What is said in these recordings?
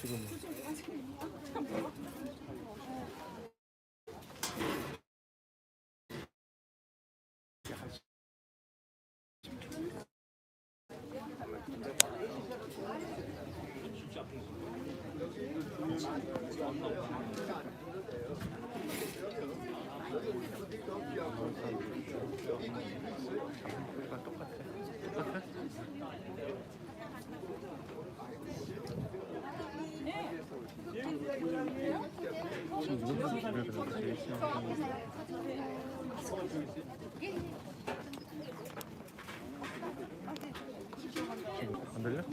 지금 안 들려?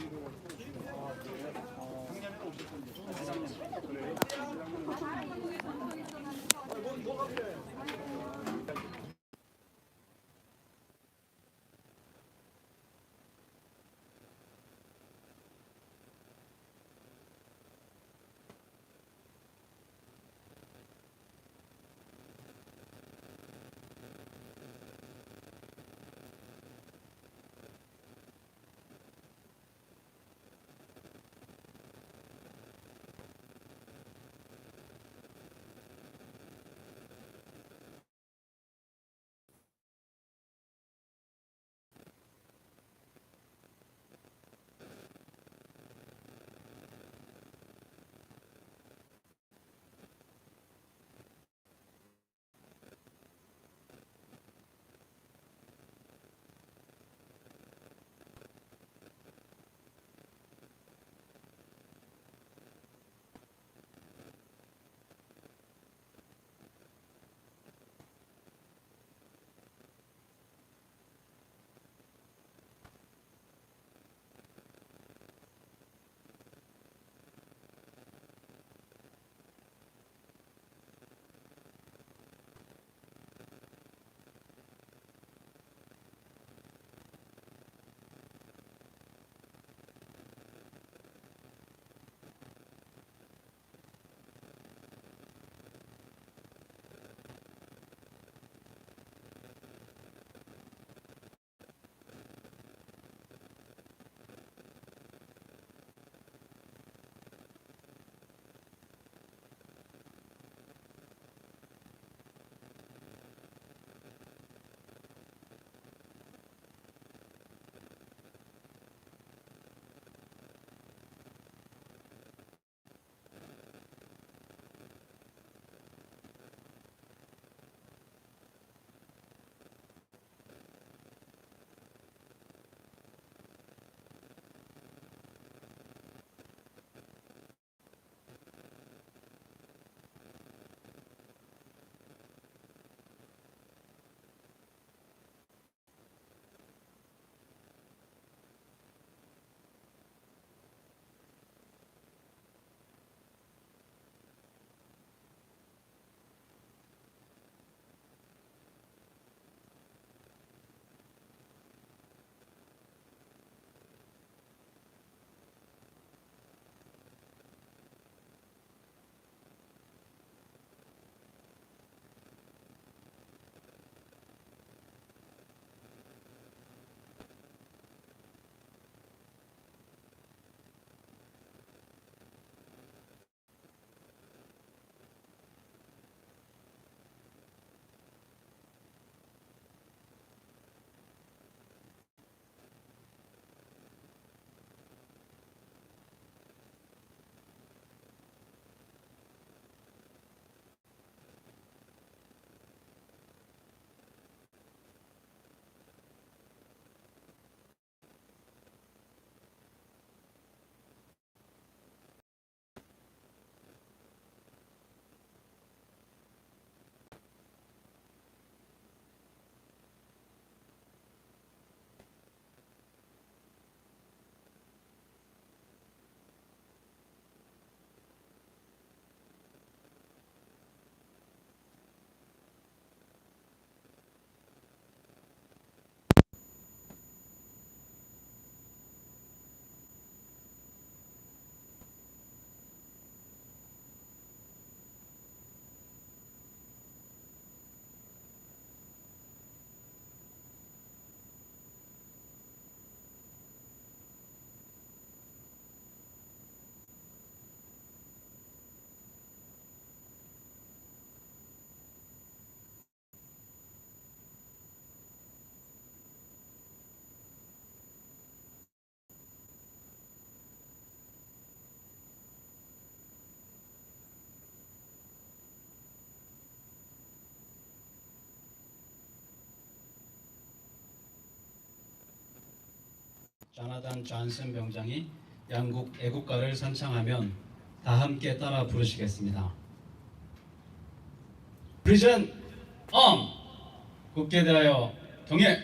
조나단 존슨 병장이 양국 애국가를 선창하면 다 함께 따라 부르시겠습니다. 프리즌 엄! 국기에 대하여 경례!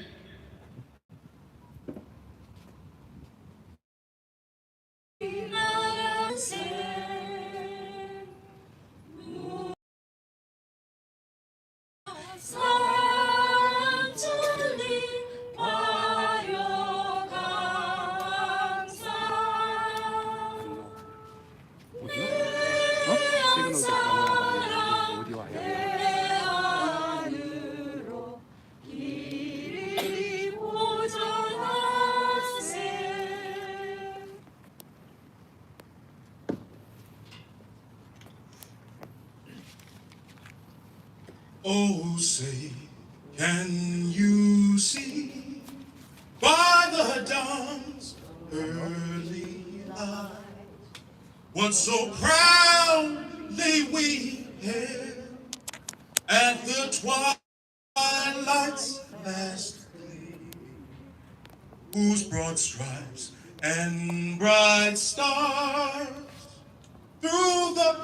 Oh, say, can you see by the dawn's early light what so proudly we hailed at the twilight's last gleam, whose broad stripes and bright stars through the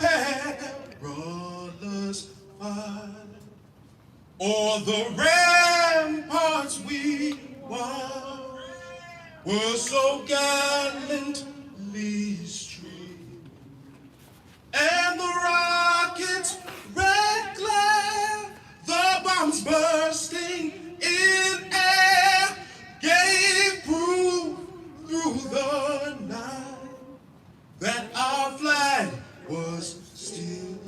perilous fight o'er the ramparts we won were so gallantly streamed, and the rockets' red glare, the bombs bursting in air, gave proof through the night that our flag was still.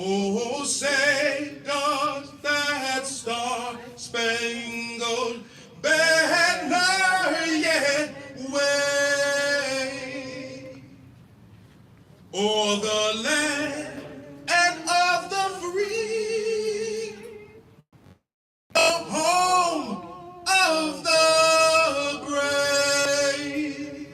Oh, say does that star-spangled banner yet wave o'er the land and of the free, the home of the brave?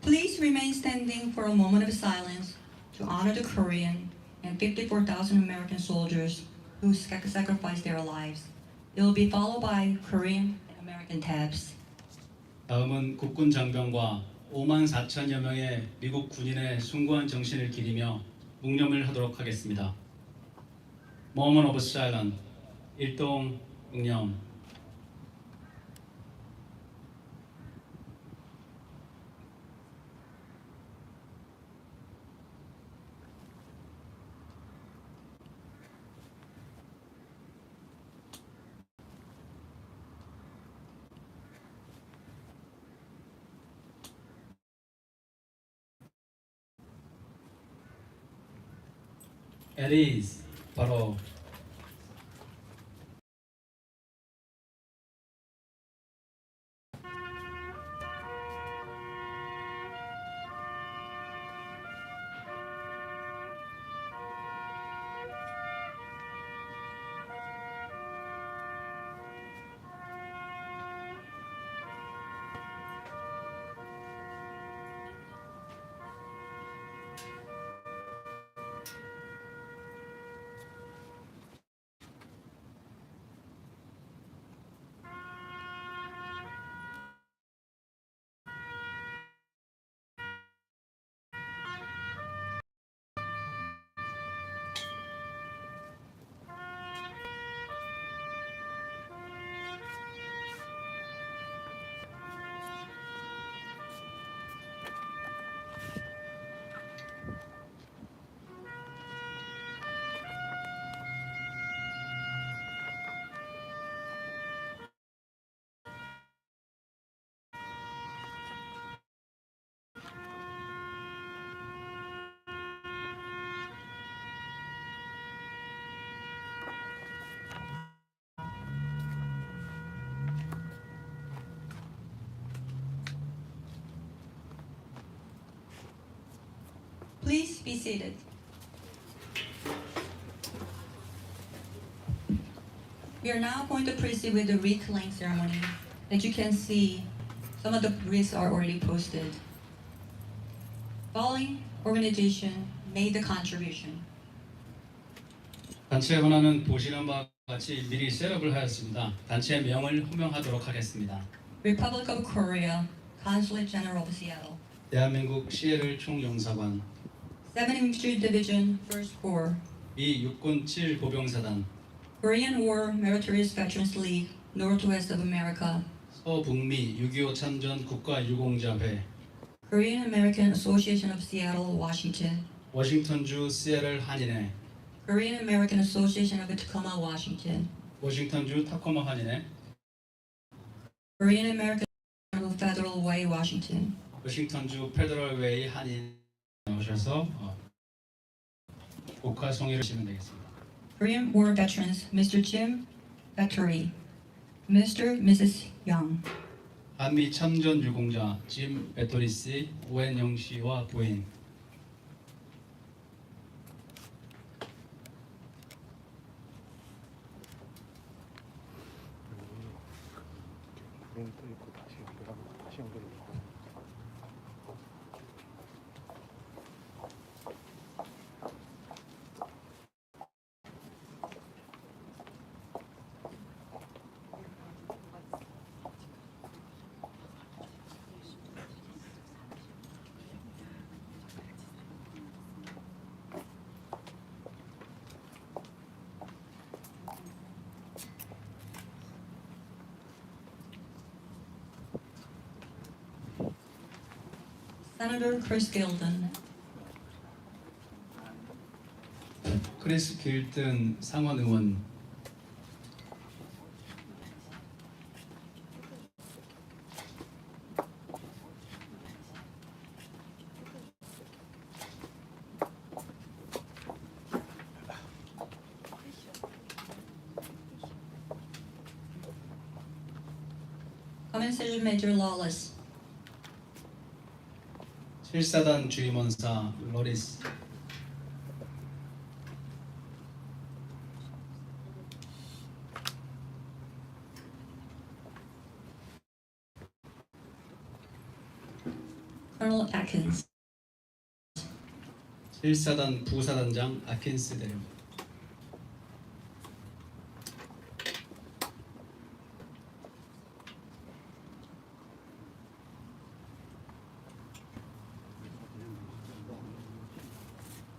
Please remain standing for a moment of silence to honor the Korean and 54,000 American soldiers who sacrificed their lives. It will be followed by Korean and American taps. 다음은 국군 장병과 5만 4천여 명의 미국 군인의 숭고한 정신을 기리며 묵념을 하도록 하겠습니다. Moment of Silence, 일동 묵념. It is 바로 Please be seated. We are now going to proceed with the wreath laying ceremony. As you can see, some of the wreaths are already posted. Following organization made the contribution. 단체 현안은 보시는 바와 같이 미리 셋업을 하였습니다. 단체 명을 호명하도록 하겠습니다. Republic of Korea, Consulate General of Seattle. 대한민국 시에르 총영사관, 70th Division, 1st Corps. 미 육군 7보병사단, Korean War Meritorious Veterans League, Northwest of America. 서북미 6.25 참전 국가유공자회, Korean American Association of Seattle, Washington. 워싱턴주 시애틀 한인회, Korean American Association of Tacoma, Washington. 워싱턴주 타코마 한인회, Korean American of Federal Way, Washington. 워싱턴주 페더럴웨이 한인 오셔서 국화 송이를 하시면 되겠습니다. Korean War Veterans, Mr. Jim Battery, Mr. Mrs. Young. 한미 참전 유공자 짐 배토리 씨, 오엔영 씨와 부인, 구름 뚫고 다시 연결하고 다시 연결하고. Senator Chris Gilden. 크리스 길든 상원 의원, Common Sergeant Major Lawless. 7사단 주임원사 로리스, Colonel Atkins. 7사단 부사단장 아킨스 대령,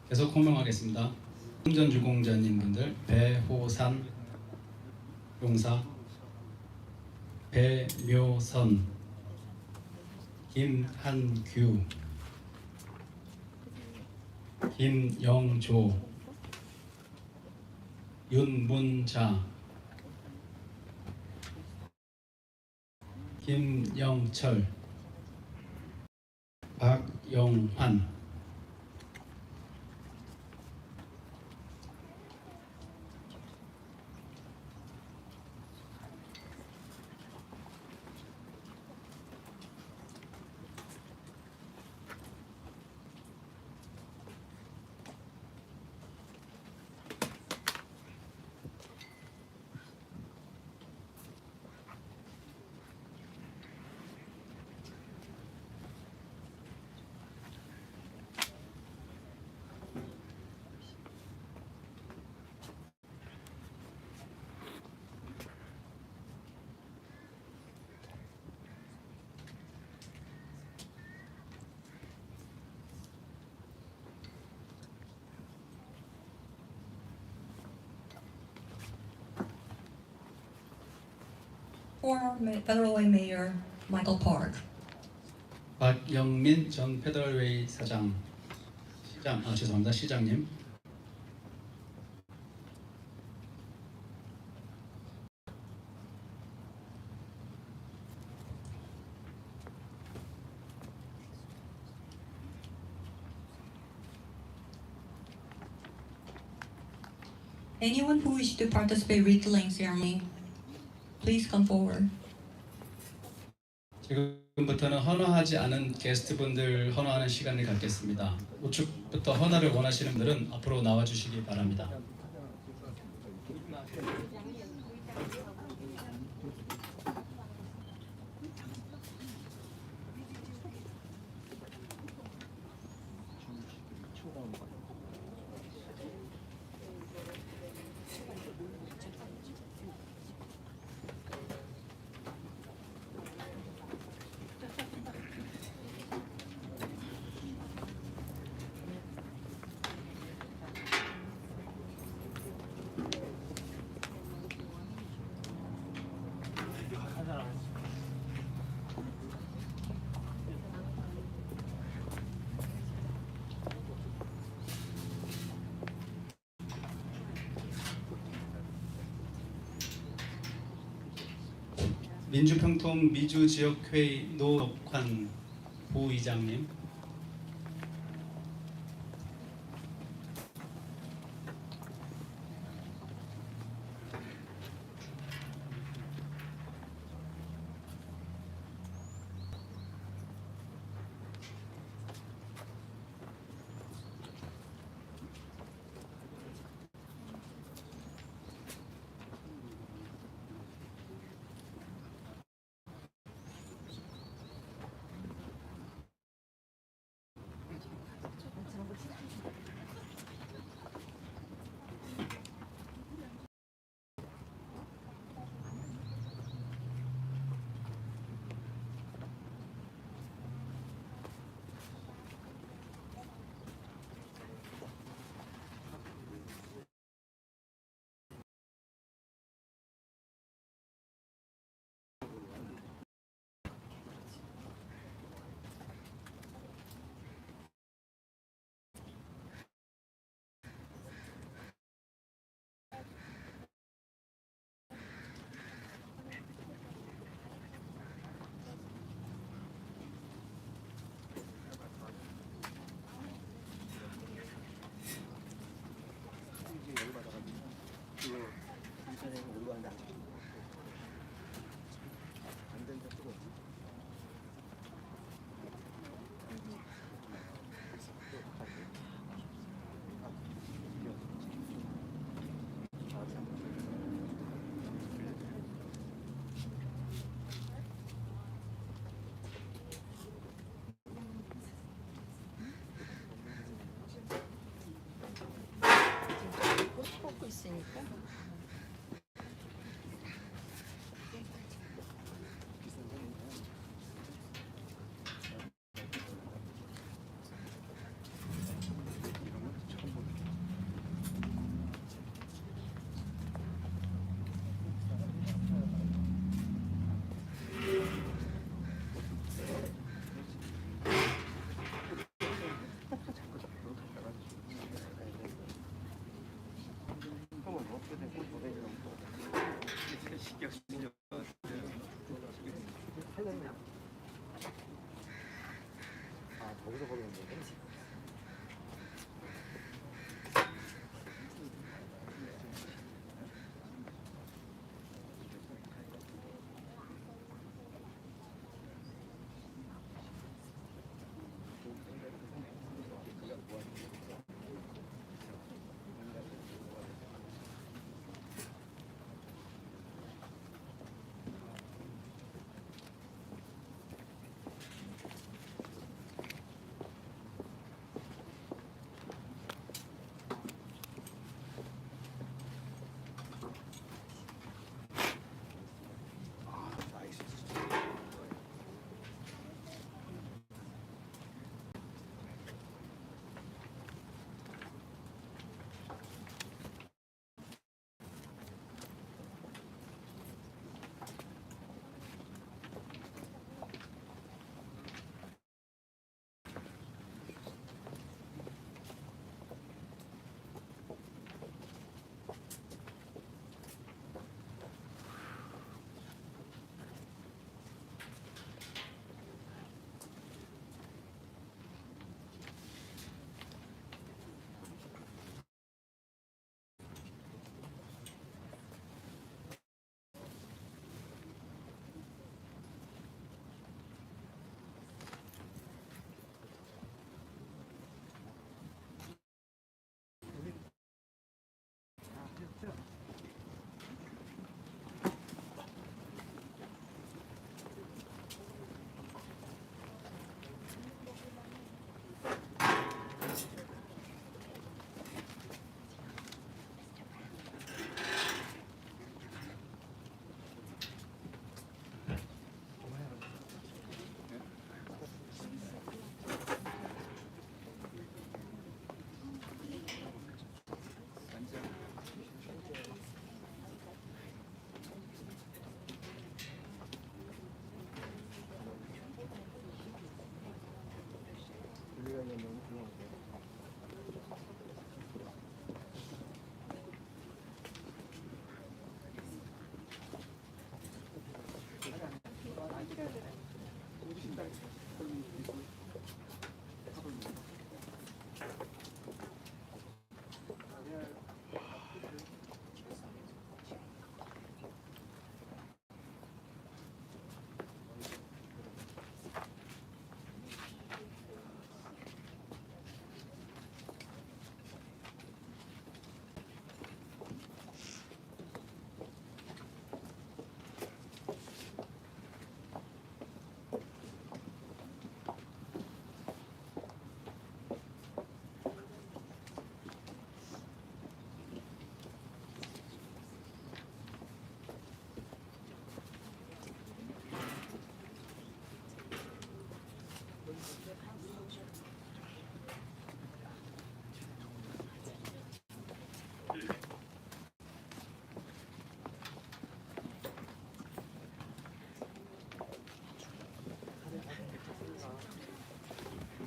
계속 호명하겠습니다. 참전유공자님분들 배호산 용사, 배묘선, 김한규, 김영조, 윤문자, 김영철, 박영환, Former Federal Way Mayor Michael Park. 박영민 전 페더럴웨이 시장님, Anyone who wishes to participate in wreath-laying ceremony, please come forward. 지금부터는 헌화하지 않은 게스트분들 헌화하는 시간을 갖겠습니다. 우측부터 헌화를 원하시는 분들은 앞으로 나와주시기 바랍니다. 민주평통 미주지역회의 노덕환 부의장님,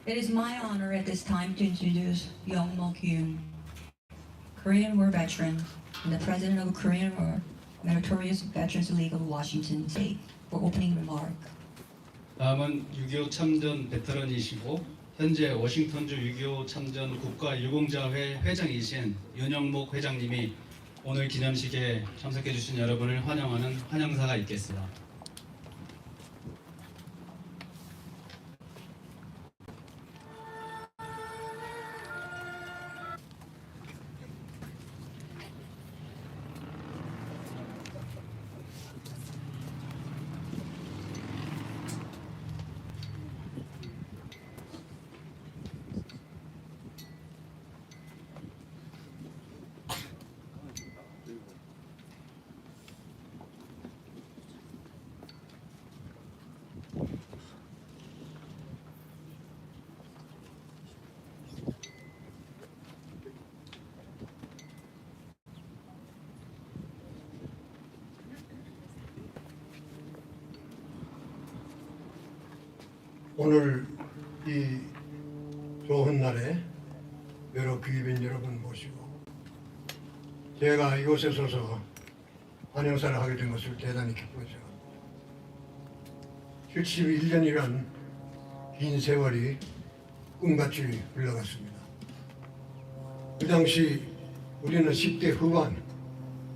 It is my honor at this time to introduce Young Mo-kyun, Korean War veteran and the president of Korean War Meritorious Veterans League of Washington State, for opening remark. 다음은 6.25 참전 베테랑이시고 현재 워싱턴주 6.25 참전 국가유공자회 회장이신 윤영목 회장님이 오늘 기념식에 참석해 주신 여러분을 환영하는 환영사가 있겠습니다. 오늘 이 좋은 날에 여러 귀빈 여러분 모시고 제가 이곳에 서서 환영사를 하게 된 것을 대단히 기쁘게 생각합니다. 71년이란 긴 세월이 꿈같이 흘러갔습니다. 그 당시 우리는 10대 후반,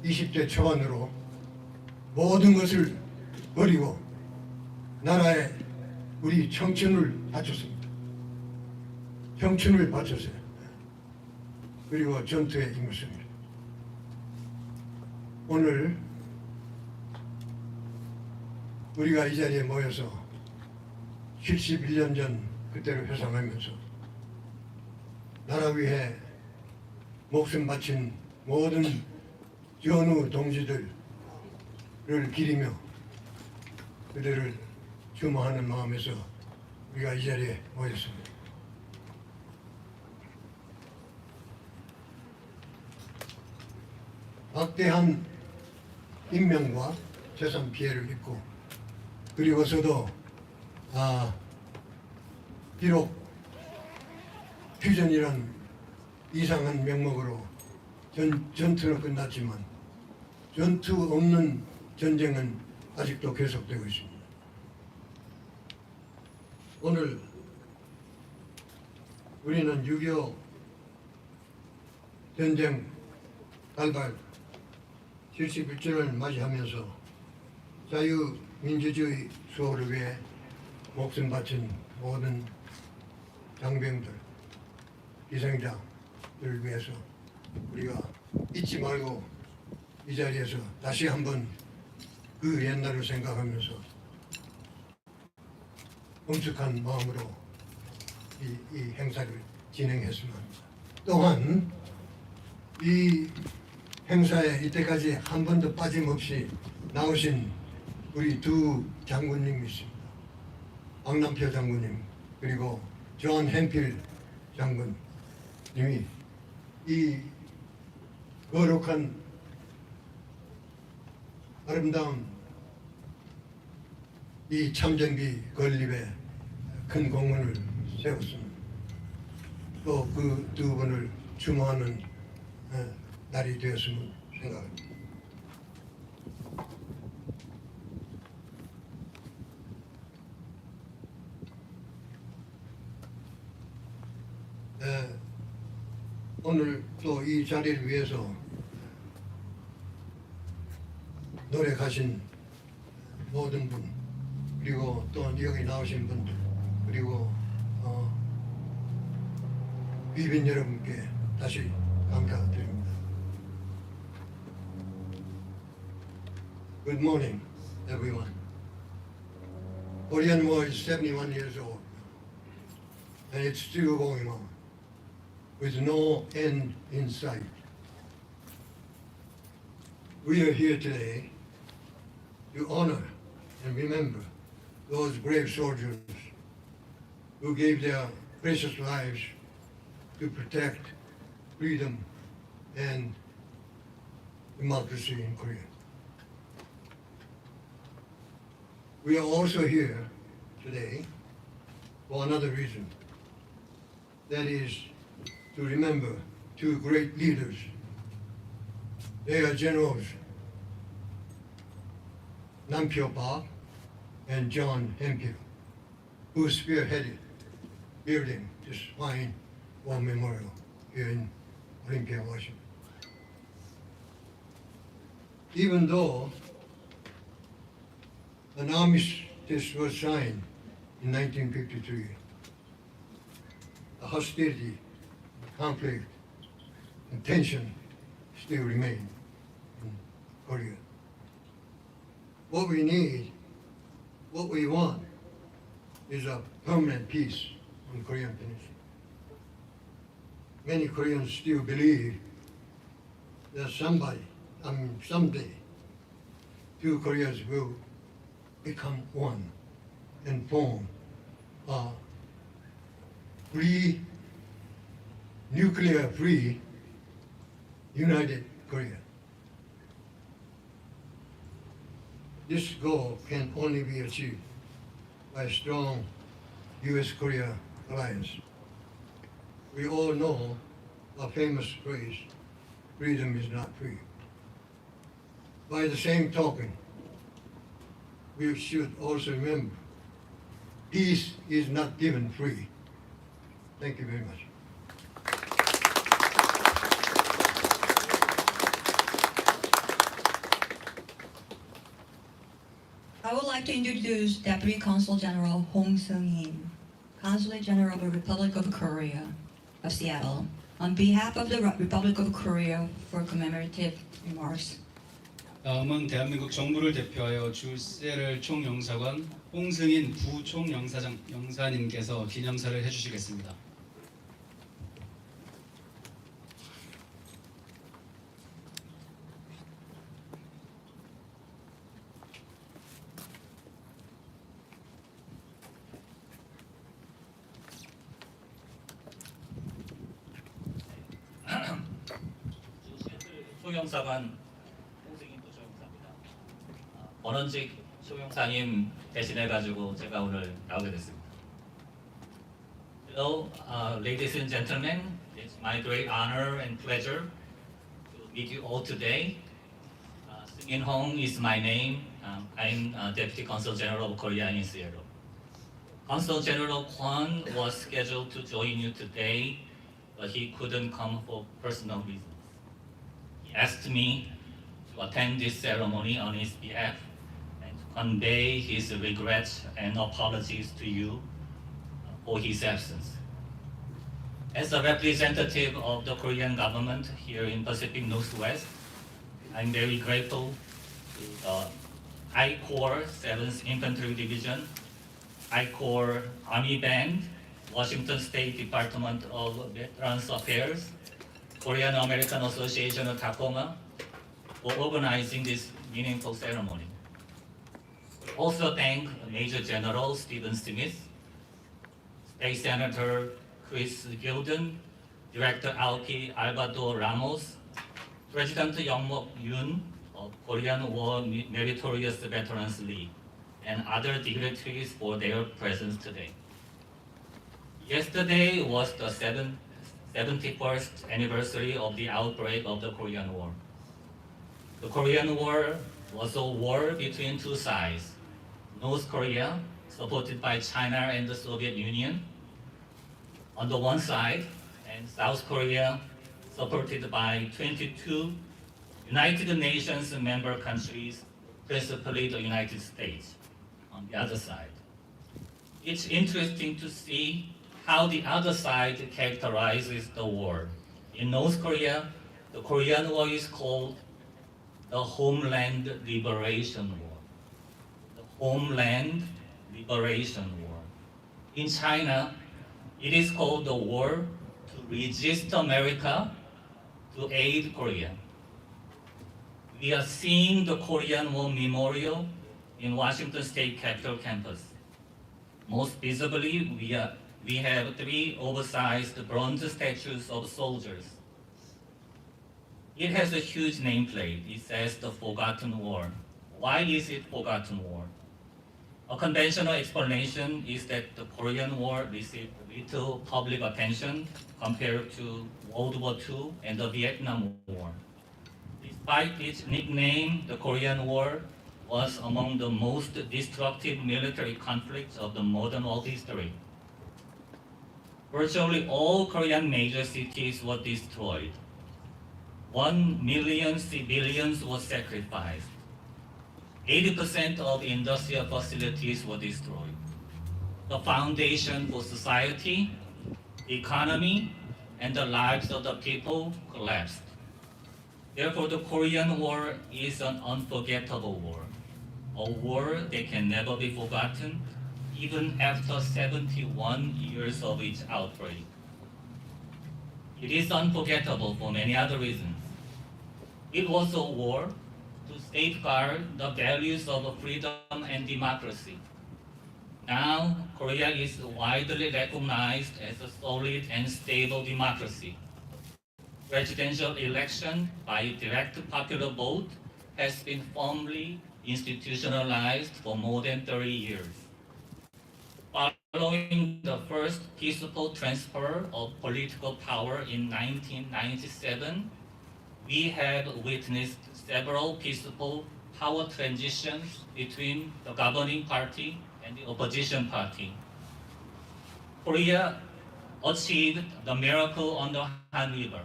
20대 초반으로 모든 것을 버리고 나라에 우리 청춘을 바쳤습니다. 청춘을 바쳤어요. 그리고 전투에 임했습니다. 오늘 우리가 이 자리에 모여서 71년 전 그때를 회상하면서 나라 위해 목숨 바친 모든 전후 동지들을 기리며 그들을 추모하는 마음에서 우리가 이 자리에 모였습니다. 막대한 인명과 재산 피해를 입고 그리고서도 비록 휴전이란 이상한 명목으로 전투는 끝났지만 전투 없는 전쟁은 아직도 계속되고 있습니다. 오늘 우리는 6.25 전쟁 발발 71주년을 맞이하면서 자유민주주의 수호를 위해 목숨 바친 모든 장병들, 희생자들을 위해서 우리가 잊지 말고 이 자리에서 다시 한번 그 옛날을 생각하면서 엄숙한 마음으로 이 행사를 진행했으면 합니다. 또한 이 행사에 이때까지 한 번도 빠짐없이 나오신 우리 두 장군님이 있습니다. 박남표 장군님 그리고 존 햄필 장군님이 이 거룩한 아름다운 이 참전기 건립에 큰 공헌을 세웠습니다. 또 그 두 분을 추모하는 날이 되었으면 생각합니다. 오늘 또 이 자리를 위해서 노력하신 모든 분 그리고 또 여기 나오신 분들 그리고 귀빈 여러분께 다시 감사드립니다. Good morning, everyone. Korean War is 71 years old, and it's still going on, with no end in sight. We are here today to honor and remember those brave soldiers who gave their precious lives to protect freedom and democracy in Korea. We are also here today for another reason, that is to remember two great leaders. They are generals, Nam Pyo Pa and John Hemphill, who spearheaded building this fine war memorial here in Olympia, Washington. Even though an armistice was signed in 1953, the hostility, conflict, and tension still remain in Korea. What we need, what we want, is a permanent peace on the Korean Peninsula. Many Koreans still believe that someday, two Koreas will become one and form a free, nuclear-free, united Korea. This goal can only be achieved by a strong U.S.-Korea alliance. We all know a famous phrase, freedom is not free. By the same token, we should also remember, peace is not given free. Thank you very much. I would like to introduce Deputy Consul General Hong Seung-in, Consulate General of the Republic of Korea of Seattle, on behalf of the Republic of Korea for commemorative remarks. 다음은 대한민국 정부를 대표하여 주 세를 총영사관 홍승인 부총영사님께서 기념사를 해주시겠습니다. 총영사관 홍승인 부총영사입니다. 원원직 총영사님 대신해가지고 제가 오늘 나오게 됐습니다. Hello, ladies and gentlemen. It's my great honor and pleasure to meet you all today. Seung-in Hong is my name. I'm Deputy Consul General of Korea in Seattle. Consul General Kwon was scheduled to join you today, but he couldn't come for personal reasons. He asked me to attend this ceremony on his behalf and to convey his regrets and apologies to you for his absence. As a representative of the Korean government here in Pacific Northwest, I'm very grateful to the I Corps 7th Infantry Division, I Corps Army Band, Washington State Department of Veterans Affairs, Korean American Association of Tacoma, for organizing this meaningful ceremony. Also thank Major General Stephen Smith, State Senator Chris Gilden, Director Alki Alvaro Ramos, President Young-mok Yoon of Korean War Meritorious Veterans League, and other dignitaries for their presence today. Yesterday was the 71st anniversary of the outbreak of the Korean War. The Korean War was a war between two sides, North Korea, supported by China and the Soviet Union, on the one side, and South Korea, supported by 22 United Nations member countries, principally the United States, on the other side. It's interesting to see how the other side characterizes the war. In North Korea, the Korean War is called the Homeland Liberation War. The Homeland Liberation War. In China, it is called the War to Resist America, to Aid Korea. We are seeing the Korean War Memorial in Washington State Capitol campus. Most visibly, we have 3 oversized bronze statues of soldiers. It has a huge nameplate. It says the Forgotten War. Why is it Forgotten War? A conventional explanation is that the Korean War received little public attention compared to World War II and the Vietnam War. Despite its nickname, the Korean War was among the most destructive military conflicts of the modern world history. Virtually all Korean major cities were destroyed. 1 million civilians were sacrificed. 80% of industrial facilities were destroyed. The foundation for society, the economy, and the lives of the people collapsed. Therefore, the Korean War is an unforgettable war, a war that can never be forgotten, even after 71 years of its outbreak. It is unforgettable for many other reasons. It was a war to safeguard the values of freedom and democracy. Now, Korea is widely recognized as a solid and stable democracy. Presidential election by direct popular vote has been firmly institutionalized for more than 30 years. Following the first peaceful transfer of political power in 1997, we have witnessed several peaceful power transitions between the governing party and the opposition party. Korea achieved the miracle on the Han River.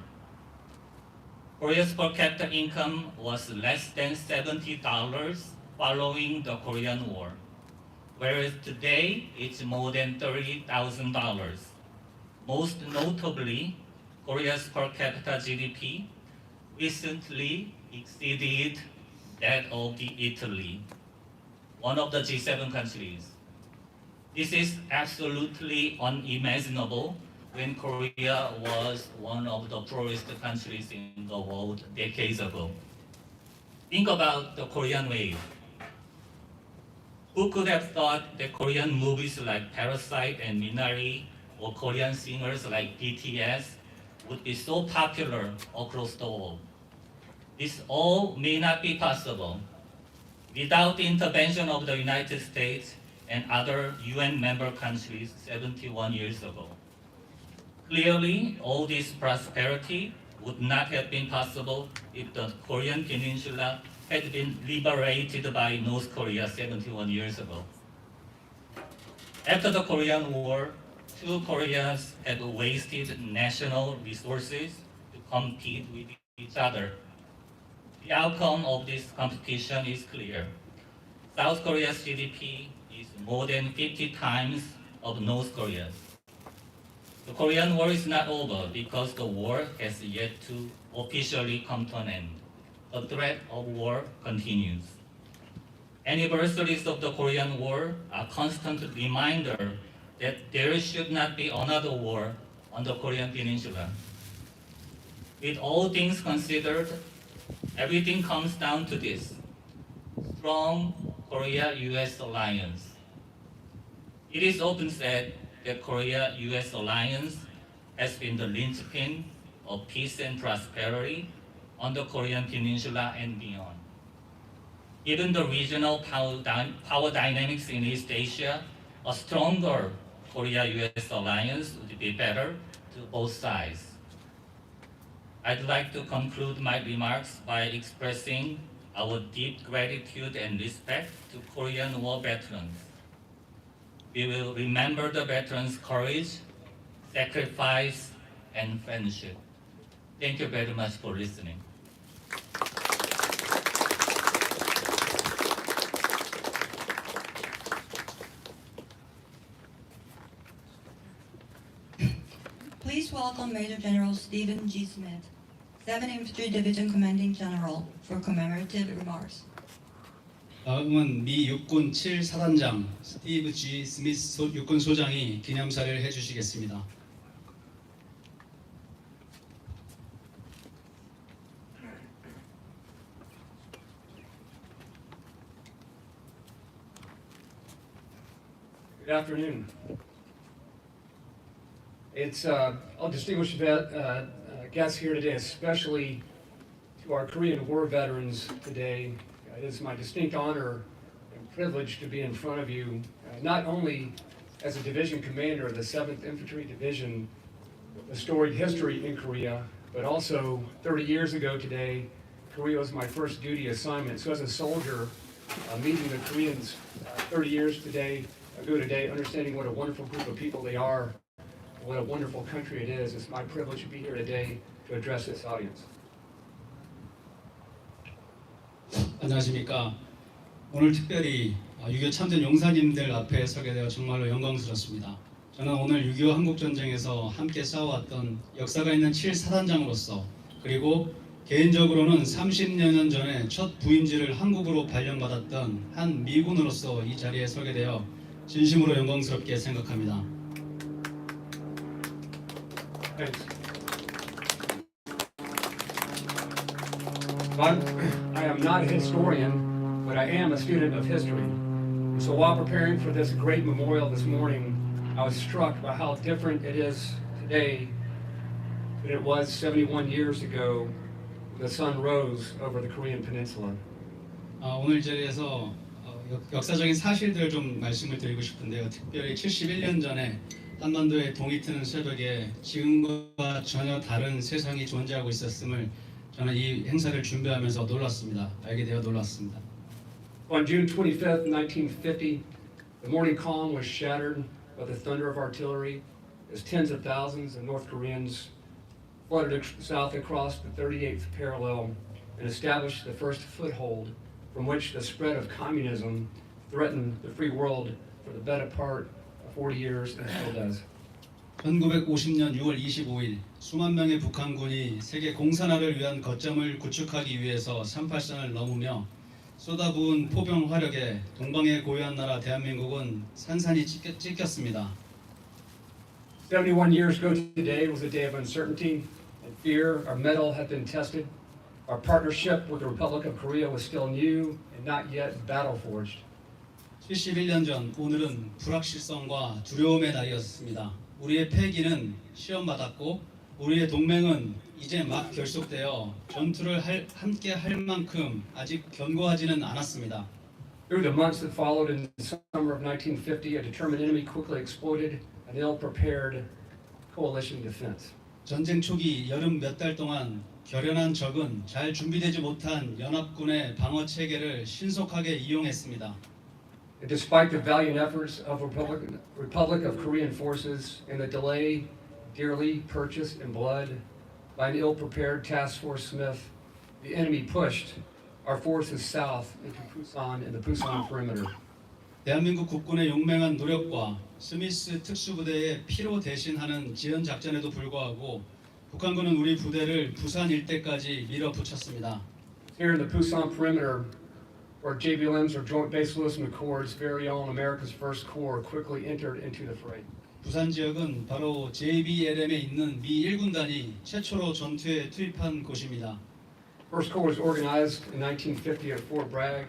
Korea's per capita income was less than $70 following the Korean War, whereas today it's more than $30,000. Most notably, Korea's per capita GDP recently exceeded that of Italy, one of the G7 countries. This is absolutely unimaginable when Korea was one of the poorest countries in the world decades ago. Think about the Korean wave. Who could have thought that Korean movies like Parasite and Minari or Korean singers like BTS would be so popular across the world? This all may not be possible without the intervention of the United States and other UN member countries 71 years ago. Clearly, all this prosperity would not have been possible if the Korean Peninsula had been liberated by North Korea 71 years ago. After the Korean War, two Koreas had wasted national resources to compete with each other. The outcome of this competition is clear. South Korea's GDP is more than 50 times of North Korea's. The Korean War is not over because the war has yet to officially come to an end. The threat of war continues. Anniversaries of the Korean War are a constant reminder that there should not be another war on the Korean Peninsula. With all things considered, everything comes down to this: strong Korea-US alliance. It is often said that Korea-US alliance has been the linchpin of peace and prosperity on the Korean Peninsula and beyond. Given the regional power dynamics in East Asia, a stronger Korea-US alliance would be better to both sides. I'd like to conclude my remarks by expressing our deep gratitude and respect to Korean War veterans. We will remember the veterans' courage, sacrifice, and friendship. Thank you very much for listening. Please welcome Major General Stephen G. Smith, 7th Infantry Division Commanding General, for commemorative remarks. 다음은 미 육군 7사단장 스티브 G. 스미스 육군 소장이 기념사를 해주시겠습니다. Good afternoon. It's all distinguished guests here today, especially to our Korean War veterans today. It is my distinct honor and privilege to be in front of you, not only as a division commander of the 7th Infantry Division, a storied history in Korea, but also 30 years ago today, Korea was my first duty assignment. So as a soldier, meeting the Koreans 30 years ago today, understanding what a wonderful group of people they are, what a wonderful country it is, it's my privilege to be here today to address this audience. 안녕하십니까. 오늘 특별히 6.25 참전 용사님들 앞에 서게 되어 정말로 영광스럽습니다. 저는 오늘 6.25 한국전쟁에서 함께 싸워왔던 역사가 있는 7사단장으로서 그리고 개인적으로는 30여 년 전에 첫 부임지를 한국으로 발령받았던 한 미군으로서 이 자리에 서게 되어 진심으로 영광스럽게 생각합니다. Thanks. I am not a historian, but I am a student of history. So while preparing for this great memorial this morning, I was struck by how different it is today than it was 71 years ago when the sun rose over the Korean Peninsula. 오늘 이 자리에서 역사적인 사실들을 좀 말씀을 드리고 싶은데요. 특별히 71년 전에 한반도의 동이 트는 새벽에 지금과 전혀 다른 세상이 존재하고 있었음을 저는 이 행사를 준비하면서 놀랐습니다. 알게 되어 놀랐습니다. On June 25th, 1950, the morning calm was shattered by the thunder of artillery as tens of thousands of North Koreans flooded south across the 38th parallel and established the first foothold from which the spread of communism threatened the free world for the better part of 40 years and still does. 1950년 6월 25일 수만 명의 북한군이 세계 공산화를 위한 거점을 구축하기 위해서 38선을 넘으며 쏟아부은 포병 화력에 동방의 고유한 나라 대한민국은 산산이 찢겼습니다. 71 years ago today was a day of uncertainty and fear. Our mettle had been tested. Our partnership with the Republic of Korea was still new and not yet battle-forged. 71년 전 오늘은 불확실성과 두려움의 날이었습니다. 우리의 패기는 시험받았고 우리의 동맹은 이제 막 결속되어 전투를 함께 할 만큼 아직 견고하지는 않았습니다. Through the months that followed in the summer of 1950, a determined enemy quickly exploited an ill-prepared coalition defense. 전쟁 초기 여름 몇 달 동안 결연한 적은 잘 준비되지 못한 연합군의 방어 체계를 신속하게 이용했습니다. And despite the valiant efforts of Republic of Korean forces and the delay dearly purchased in blood by an ill-prepared Task Force Smith, the enemy pushed our forces south into Busan and the Busan perimeter. 대한민국 국군의 용맹한 노력과 스미스 특수부대의 피로 대신하는 지연 작전에도 불구하고 북한군은 우리 부대를 부산 일대까지 밀어붙였습니다. Here in the Busan perimeter, where JBLM's or Joint Base Lewis McChord's very own America's First Corps quickly entered into the fray. 부산 지역은 바로 JBLM에 있는 미 1군단이 최초로 전투에 투입한 곳입니다. First Corps was organized in 1950 at Fort Bragg.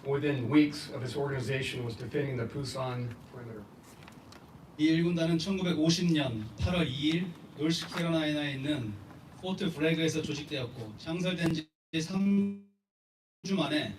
Within weeks of its organization, was defending the Busan perimeter. 미 1군단은 1950년 8월 2일 노스캐롤라이나에 있는 포트 브래그에서 조직되었고 창설된 지 3주 만에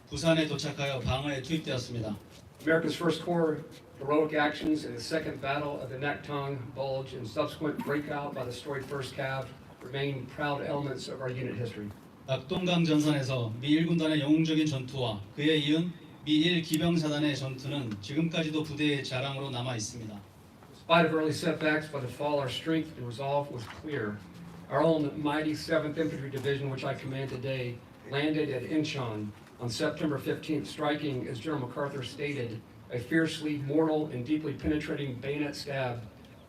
부산에 도착하여 방어에 투입되었습니다. America's First Corps heroic actions in the Second Battle of the Naktung Bulge and subsequent breakout by the storied First Cav remain proud elements of our unit history. 낙동강 전선에서 미 1군단의 영웅적인 전투와 그에 이은 미 1기병사단의 전투는 지금까지도 부대의 자랑으로 남아 있습니다. In spite of early setbacks by the fall, our strength and resolve was clear. Our own mighty 7th Infantry Division, which I command today, landed at Incheon on September 15th, striking, as General MacArthur stated, a fiercely mortal and deeply penetrating bayonet stab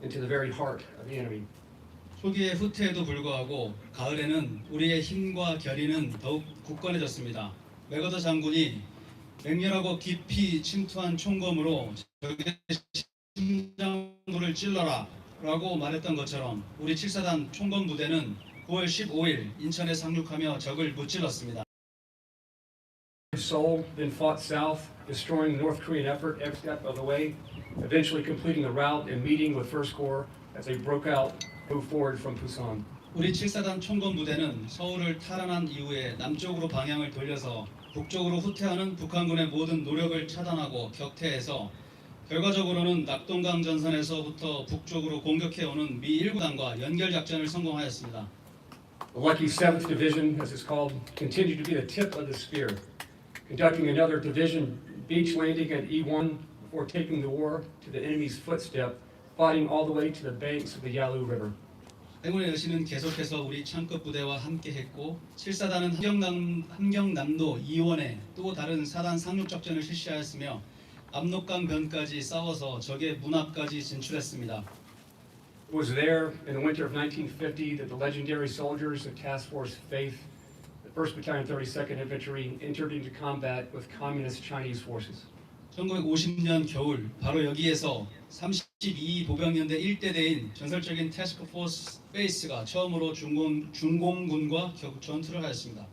into the very heart of the enemy. 초기의 후퇴에도 불구하고 가을에는 우리의 힘과 결의는 더욱 굳건해졌습니다. 맥어더 장군이 맹렬하고 깊이 침투한 총검으로 적의 심장부를 찔러라 라고 말했던 것처럼 우리 7사단 총검 부대는 9월 15일 인천에 상륙하며 적을 무찔렀습니다. Seoul then fought south, destroying the North Korean effort every step of the way, eventually completing the route and meeting with First Corps as they broke out, moved forward from Busan. 우리 7사단 총검 부대는 서울을 탈환한 이후에 남쪽으로 방향을 돌려서 북쪽으로 후퇴하는 북한군의 모든 노력을 차단하고 격퇴해서 결과적으로는 낙동강 전선에서부터 북쪽으로 공격해오는 미 1구단과 연결 작전을 성공하였습니다. The lucky 7th Division, as it's called, continued to be the tip of the spear, conducting another division beach landing at E1 before taking the war to the enemy's footstep, fighting all the way to the banks of the Yalu River. 행운의 여신은 계속해서 우리 창급 부대와 함께했고 7사단은 함경남도 이원에 또 다른 사단 상륙 작전을 실시하였으며 압록강 변까지 싸워서 적의 문 앞까지 진출했습니다. It was there in the winter of 1950 that the legendary soldiers of Task Force Faith, the 1st Battalion 32nd Infantry, entered into combat with communist Chinese forces. 1950년 겨울 바로 여기에서 32 보병연대 1대대인 전설적인 태스크 포스 페이스가 처음으로 중공군과 전투를 하였습니다.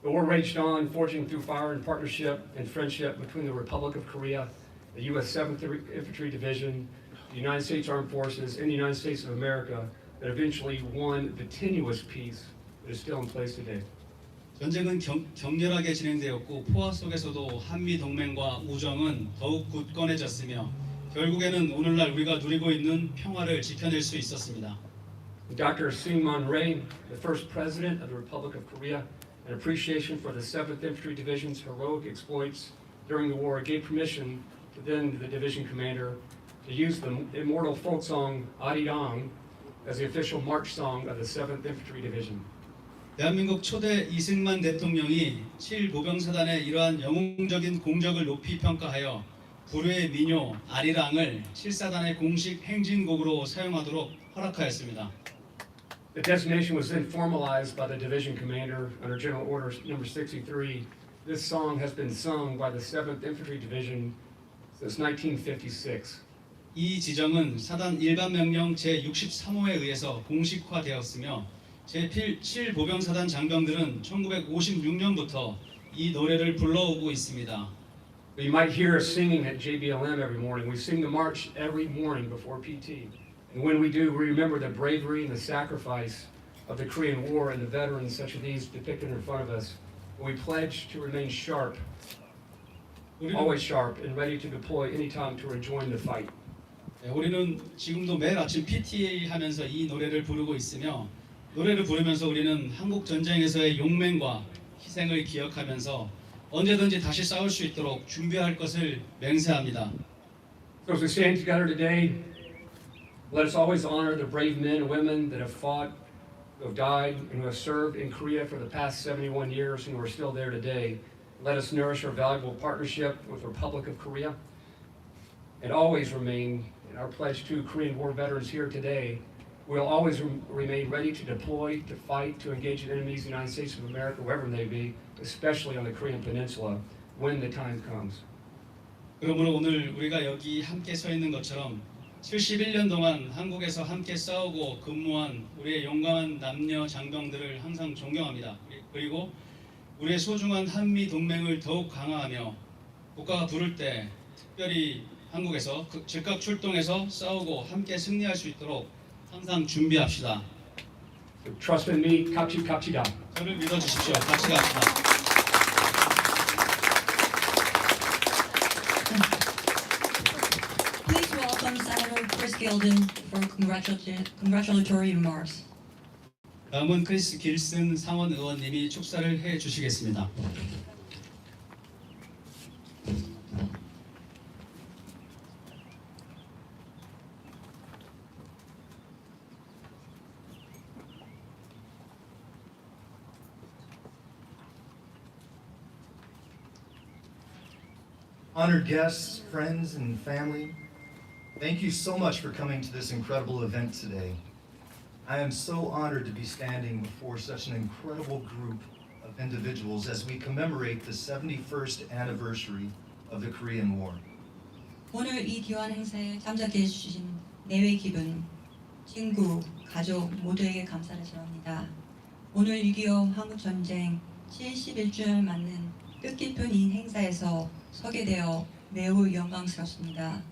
The war raged on, forging through fire and partnership and friendship between the Republic of Korea, the U.S. 7th Infantry Division, the United States Armed Forces, and the United States of America that eventually won the tenuous peace that is still in place today. 전쟁은 격렬하게 진행되었고 포화 속에서도 한미 동맹과 우정은 더욱 굳건해졌으며 결국에는 오늘날 우리가 누리고 있는 평화를 지켜낼 수 있었습니다. Dr. Syngman Rhee, the first president of the Republic of Korea, in appreciation for the 7th Infantry Division's heroic exploits during the war, gave permission to then the division commander to use the immortal folk song Arirang as the official march song of the 7th Infantry Division. 대한민국 초대 이승만 대통령이 7보병사단의 이러한 영웅적인 공적을 높이 평가하여 불후의 민요 아리랑을 7사단의 공식 행진곡으로 사용하도록 허락하였습니다. The designation was then formalized by the division commander under General Order Number 63. This song has been sung by the 7th Infantry Division since 1956. 이 지정은 사단 일반명령 제63호에 의해서 공식화되었으며 제7보병사단 장병들은 1956년부터 이 노래를 불러오고 있습니다. You might hear us singing at JBLM every morning. We sing the march every morning before PT. And when we do, we remember the bravery and the sacrifice of the Korean War and the veterans such as these depicted in front of us. And we pledge to remain sharp, always sharp, and ready to deploy anytime to rejoin the fight. 우리는 지금도 매일 아침 PTA 하면서 이 노래를 부르고 있으며 노래를 부르면서 우리는 한국 전쟁에서의 용맹과 희생을 기억하면서 언제든지 다시 싸울 수 있도록 준비할 것을 맹세합니다. So as we stand together today, let us always honor the brave men and women that have fought, who have died, and who have served in Korea for the past 71 years and who are still there today. Let us nourish our valuable partnership with the Republic of Korea and always remain in our pledge to Korean War veterans here today. We'll always remain ready to deploy, to fight, to engage enemies in the United States of America, wherever they be, especially on the Korean Peninsula, when the time comes. 그러므로 오늘 우리가 여기 함께 서 있는 것처럼 71년 동안 한국에서 함께 싸우고 근무한 우리의 용감한 남녀 장병들을 항상 존경합니다. 그리고 우리의 소중한 한미 동맹을 더욱 강화하며 국가가 부를 때 특별히 한국에서 즉각 출동해서 싸우고 함께 승리할 수 있도록 항상 준비합시다. Trust in me, 갑시다. 저를 믿어주십시오. 같이 갑시다. Please welcome Senator Chris Gilden for congratulatory remarks. 다음은 크리스 길슨 상원 의원님이 축사를 해 주시겠습니다. Honored guests, friends, and family, thank you so much for coming to this incredible event today. I am so honored to be standing before such an incredible group of individuals as we commemorate the 71st anniversary of the Korean War. 오늘 이 귀한 행사에 참석해 주신 내외 기분, 친구, 가족 모두에게 감사를 전합니다. 오늘 6.25 한국전쟁 71주년을 맞는 뜻깊은 이 행사에서 서게 되어 매우 영광스럽습니다.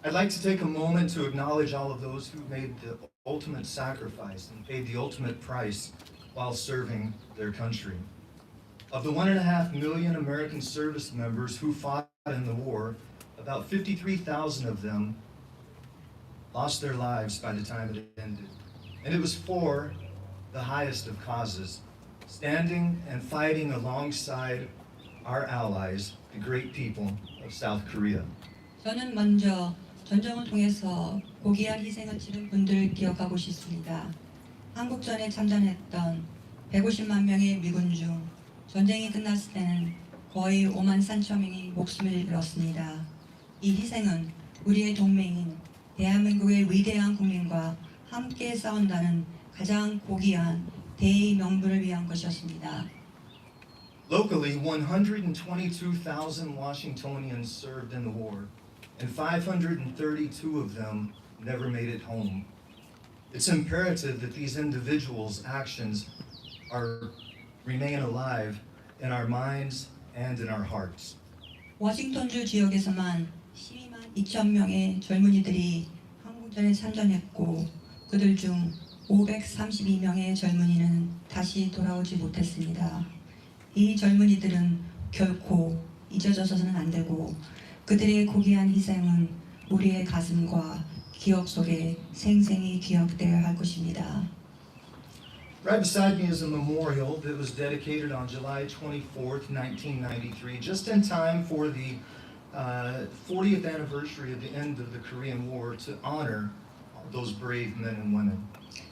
I'd like to take a moment to acknowledge all of those who made the ultimate sacrifice and paid the ultimate price while serving their country. Of the 1.5 million American service members who fought in the war, about 53,000 of them lost their lives by the time it ended. And it was for the highest of causes, standing and fighting alongside our allies, the great people of South Korea. 저는 먼저 전쟁을 통해서 고귀한 희생을 치른 분들을 기억하고 싶습니다. 한국전에 참전했던 150만 명의 미군 중 전쟁이 끝났을 때는 거의 5만 3천 명이 목숨을 잃었습니다. 이 희생은 우리의 동맹인 대한민국의 위대한 국민과 함께 싸운다는 가장 고귀한 대의 명분을 위한 것이었습니다. Locally, 122,000 Washingtonians served in the war, and 532 of them never made it home. It's imperative that these individuals' actions remain alive in our minds and in our hearts. 워싱턴주 지역에서만 12만 2천 명의 젊은이들이 한국전에 참전했고 그들 중 532명의 젊은이는 다시 돌아오지 못했습니다. 이 젊은이들은 결코 잊어져서는 안 되고 그들의 고귀한 희생은 우리의 가슴과 기억 속에 생생히 기억되어야 할 것입니다. Right beside me is a memorial that was dedicated on July 24th, 1993, just in time for the 40th anniversary of the end of the Korean War to honor those brave men and women.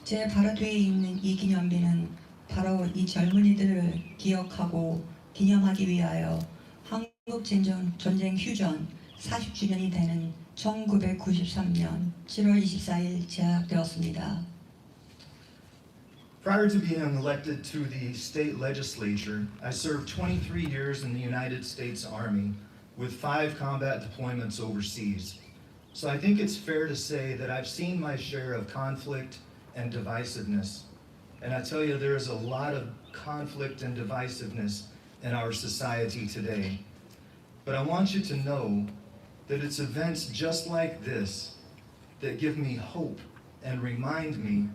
제 바로 뒤에 있는 이 기념비는 바로 이 젊은이들을 기억하고 기념하기 위하여 한국전쟁 휴전 40주년이 되는 1993년 7월 24일 제작되었습니다. Prior to being elected to the state legislature, I served 23 years in the United States Army with 5 combat deployments overseas. So I think it's fair to say that I've seen my share of conflict and divisiveness. And I tell you, there is a lot of conflict and divisiveness in our society today. But I want you to know that it's events just like this that give me hope and remind me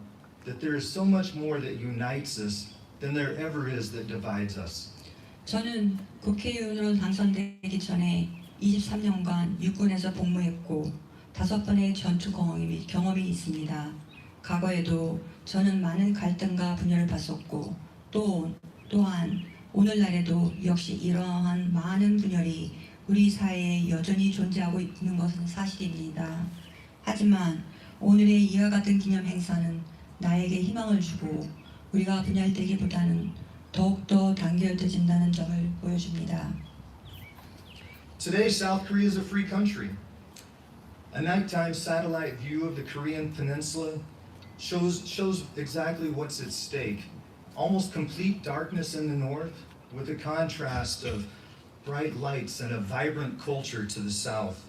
that there is so much more that unites us than there ever is that divides us. 저는 국회의원으로 당선되기 전에 23년간 육군에서 복무했고 5번의 전투 경험이 있습니다. 과거에도 저는 많은 갈등과 분열을 봤었고 또한 오늘날에도 역시 이러한 많은 분열이 우리 사회에 여전히 존재하고 있는 것은 사실입니다. 하지만 오늘의 이와 같은 기념 행사는 나에게 희망을 주고 우리가 분열되기보다는 더욱더 단결되진다는 점을 보여줍니다. Today, South Korea is a free country. A nighttime satellite view of the Korean peninsula shows exactly what's at stake. Almost complete darkness in the north with a contrast of bright lights and a vibrant culture to the south.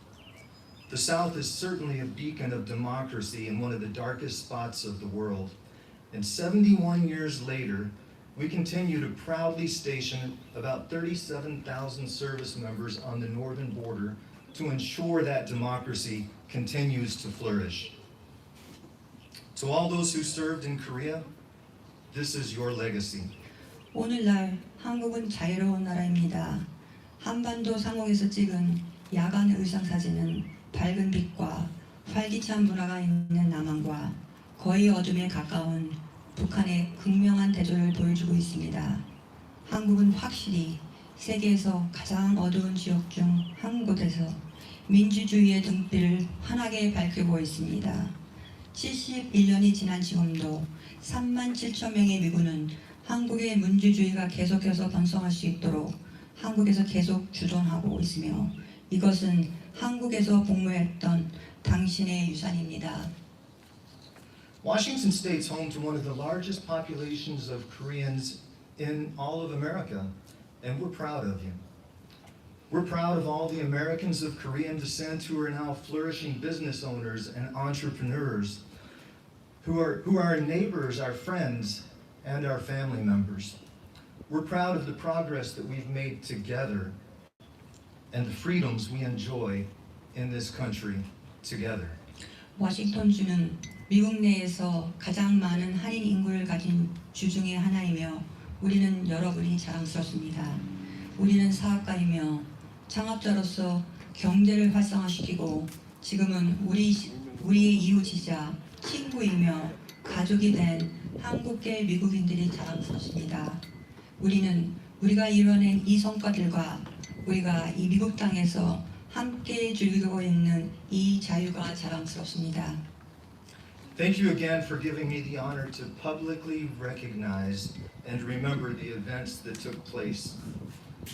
The South is certainly a beacon of democracy in one of the darkest spots of the world. And 71 years later, we continue to proudly station about 37,000 service members on the northern border to ensure that democracy continues to flourish. To all those who served in Korea, this is your legacy. 오늘날 한국은 자유로운 나라입니다. 한반도 상공에서 찍은 야간 의상 사진은 밝은 빛과 활기찬 문화가 있는 남한과 거의 어둠에 가까운 북한의 극명한 대조를 보여주고 있습니다. 한국은 확실히 세계에서 가장 어두운 지역 중 한 곳에서 민주주의의 등불을 환하게 밝히고 있습니다. 71년이 지난 지금도 3만 7천 명의 미군은 한국의 민주주의가 계속해서 번성할 수 있도록 한국에서 계속 주둔하고 있으며 이것은 한국에서 복무했던 당신의 유산입니다. Washington State's home to one of the largest populations of Koreans in all of America, and we're proud of you. We're proud of all the Americans of Korean descent who are now flourishing business owners and entrepreneurs, who are our neighbors, our friends, and our family members. We're proud of the progress that we've made together and the freedoms we enjoy in this country together. 워싱턴주는 미국 내에서 가장 많은 한인 인구를 가진 주 중의 하나이며 우리는 여러분이 자랑스럽습니다. 우리는 사업가이며 창업자로서 경제를 활성화시키고 지금은 우리의 이웃이자 친구이며 가족이 된 한국계 미국인들이 자랑스럽습니다. 우리가 이뤄낸 이 성과들과 우리가 이 미국 땅에서 함께 즐기고 있는 이 자유가 자랑스럽습니다. Thank you again for giving me the honor to publicly recognize and remember the events that took place.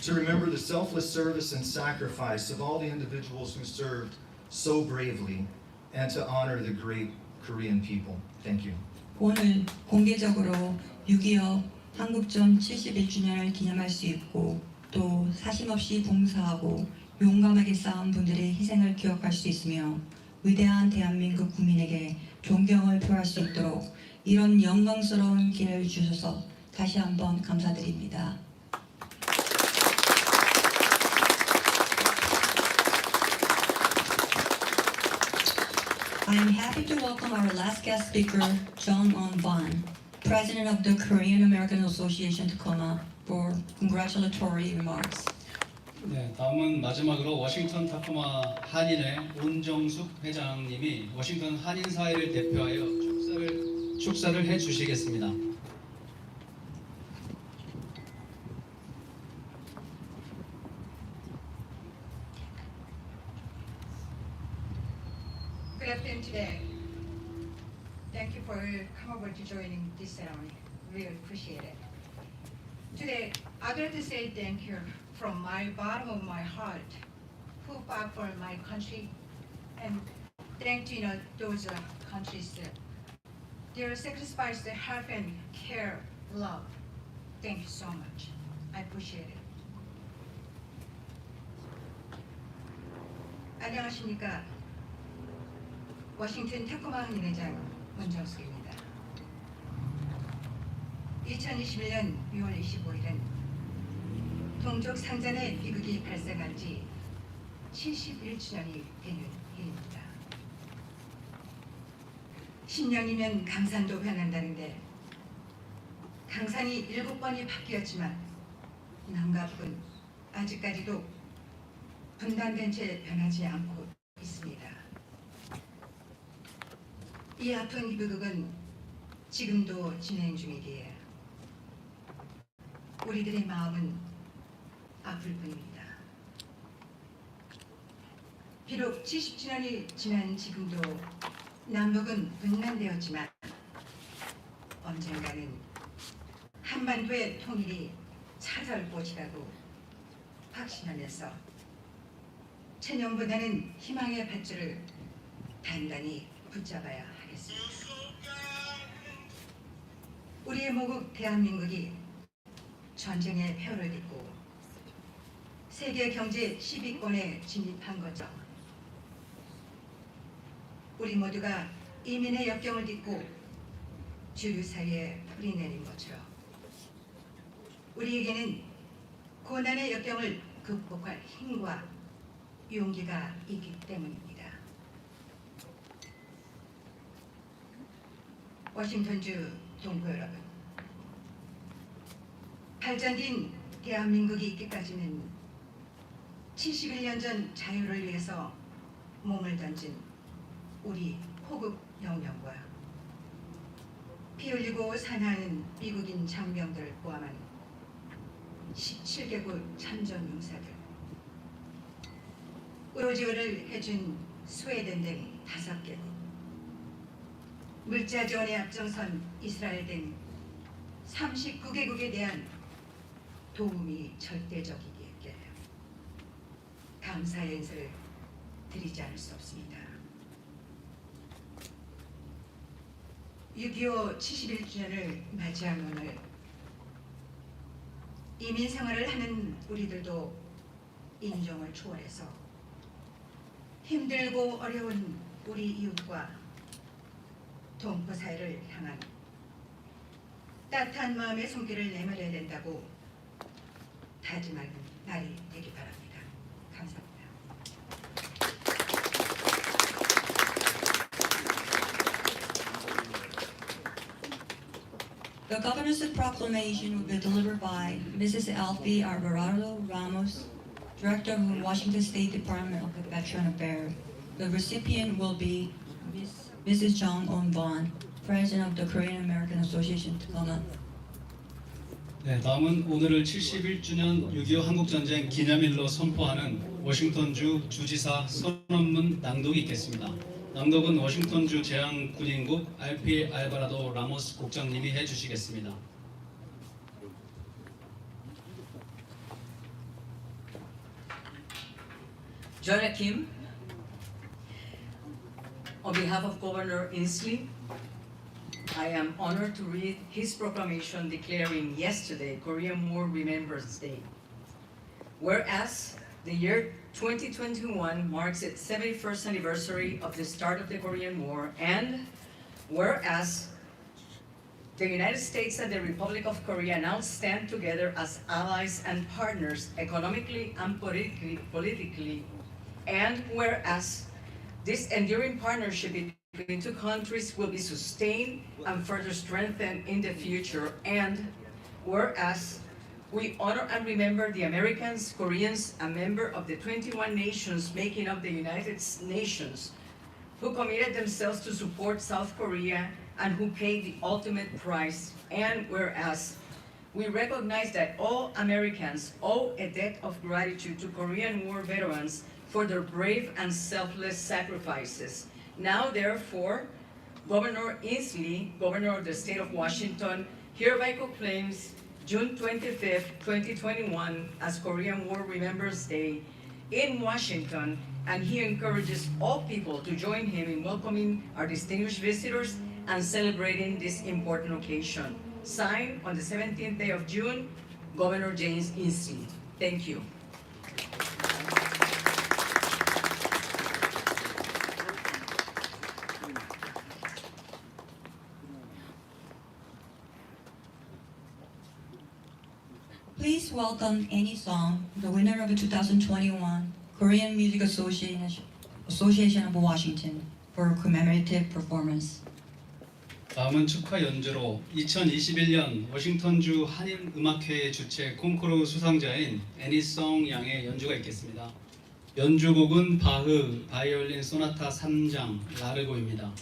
To remember the selfless service and sacrifice of all the individuals who served so bravely, and to honor the great Korean people. Thank you. 오늘 공개적으로 6.25 한국전 71주년을 기념할 수 있고 또 사심없이 봉사하고 용감하게 싸운 분들의 희생을 기억할 수 있으며 위대한 대한민국 국민에게 존경을 표할 수 있도록 이런 영광스러운 기회를 주셔서 다시 한번 감사드립니다. I am happy to welcome our last guest speaker, John On-Van, President of the Korean American Association Tacoma, for congratulatory remarks. 네, 다음은 마지막으로 워싱턴 타코마 한인회 온정숙 회장님이 워싱턴 한인 사회를 대표하여 축사를 해 주시겠습니다. Good afternoon today. Thank you for coming over to joining this ceremony. Really appreciate it. Today, I'd like to say thank you from my bottom of my heart, who fought for my country, and thank to those countries that their sacrifice, their help and care, love. Thank you so much. I appreciate it. 안녕하십니까? 워싱턴 타코마 한인회장 원정숙입니다. 2021년 6월 25일은 동족 상잔의 비극이 발생한 지 71주년이 되는 해입니다. 10년이면 강산도 변한다는데 강산이 7번이 바뀌었지만 남과 북은 아직까지도 분단된 채 변하지 않고 있습니다. 이 아픈 비극은 지금도 진행 중이기에 우리들의 마음은 아플 뿐입니다. 비록 70주년이 지난 지금도 남북은 분란되었지만 언젠가는 한반도의 통일이 찾아올 것이라고 확신하면서 체념보다는 희망의 밧줄을 단단히 붙잡아야 하겠습니다. 우리의 모국 대한민국이 전쟁의 폐허를 딛고 세계 경제 10위권에 진입한 것처럼 우리 모두가 이민의 역경을 딛고 주류 사회에 뿌리 내린 것처럼 우리에게는 고난의 역경을 극복할 힘과 용기가 있기 때문입니다. 워싱턴주 동포 여러분, 발전된 대한민국이 있기까지는 71년 전 자유를 위해서 몸을 던진 우리 호국 영령과 피 흘리고 사나는 미국인 장병들을 포함한 17개국 참전 용사들, 의료지원을 해준 스웨덴 등 5개국, 물자 지원에 앞장선 이스라엘 등 39개국에 대한 도움이 절대적이기에 감사의 인사를 드리지 않을 수 없습니다. 6.25 71주년을 맞이한 오늘 이민 생활을 하는 우리들도 인종을 초월해서 힘들고 어려운 우리 이웃과 동포 사회를 향한 따뜻한 마음의 손길을 내밀어야 된다고 다짐하는 날이 되기 바랍니다. 감사합니다. The governor's proclamation will be delivered by Mrs. Alfie Alvarado Ramos, Director of the Washington State Department of Veteran Affairs. The recipient will be Mrs. Jong On Von, President of the Korean American Association. 네, 다음은 오늘을 71주년 6.25 한국전쟁 기념일로 선포하는 워싱턴주 주지사 선언문 낭독이 있겠습니다. 낭독은 워싱턴주 재향군인국 알피 알바라도 라모스 국장님이 해주시겠습니다. Jonah Kim, on behalf of Governor Inslee, I am honored to read his proclamation declaring yesterday Korean War Remembrance Day. Whereas the year 2021 marks its 71st anniversary of the start of the Korean War, and whereas the United States and the Republic of Korea now stand together as allies and partners economically and politically, and whereas this enduring partnership between two countries will be sustained and further strengthened in the future, and whereas we honor and remember the Americans, Koreans, a member of the 21 nations making up the United Nations, who committed themselves to support South Korea and who paid the ultimate price, and whereas we recognize that all Americans owe a debt of gratitude to Korean War veterans for their brave and selfless sacrifices. Now, therefore, Governor Inslee, Governor of the State of Washington, hereby proclaims June 25th, 2021 as Korean War Remembrance Day in Washington, and he encourages all people to join him in welcoming our distinguished visitors and celebrating this important occasion. Signed on the 17th day of June, Governor James Inslee. Thank you. Please welcome Annie Song, the winner of the 2021 Korean Music Association of Washington, for a commemorative performance. 다음은 축하 연주로 2021년 워싱턴주 한인음악회의 주최 콩쿠르 수상자인 애니송 양의 연주가 있겠습니다. 연주곡은 바흐 바이올린 소나타 3장 라르고입니다.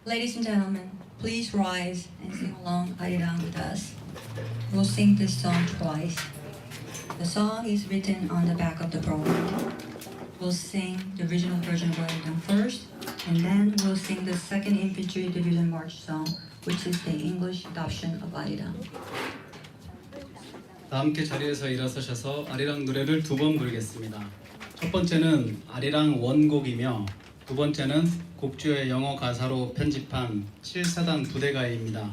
Ladies and gentlemen, please rise and sing along Arirang with us. We'll sing this song twice. The song is written on the back of the program. We'll sing the original version of Arirang first, and then we'll sing the 2nd Infantry Division March song, which is the English adoption of Arirang. 다 함께 자리에서 일어서셔서 아리랑 노래를 2번 부르겠습니다. 첫 번째는 아리랑 원곡이며 두 번째는 곡주의 영어 가사로 편집한 7사단 부대가입니다.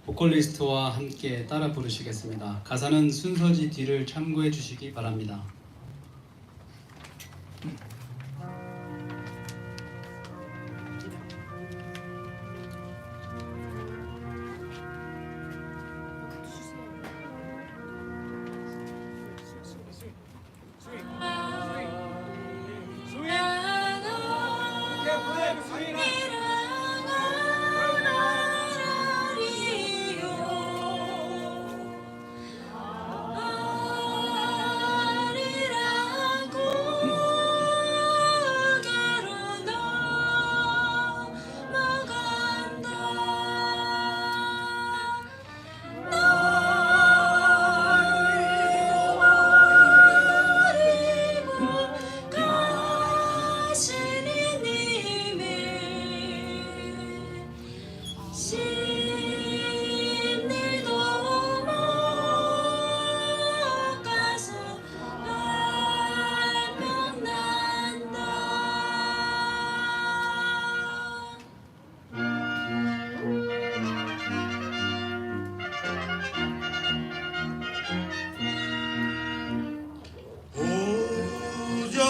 보컬리스트와 함께 따라 부르시겠습니다. 가사는 순서지 뒤를 참고해 주시기 바랍니다.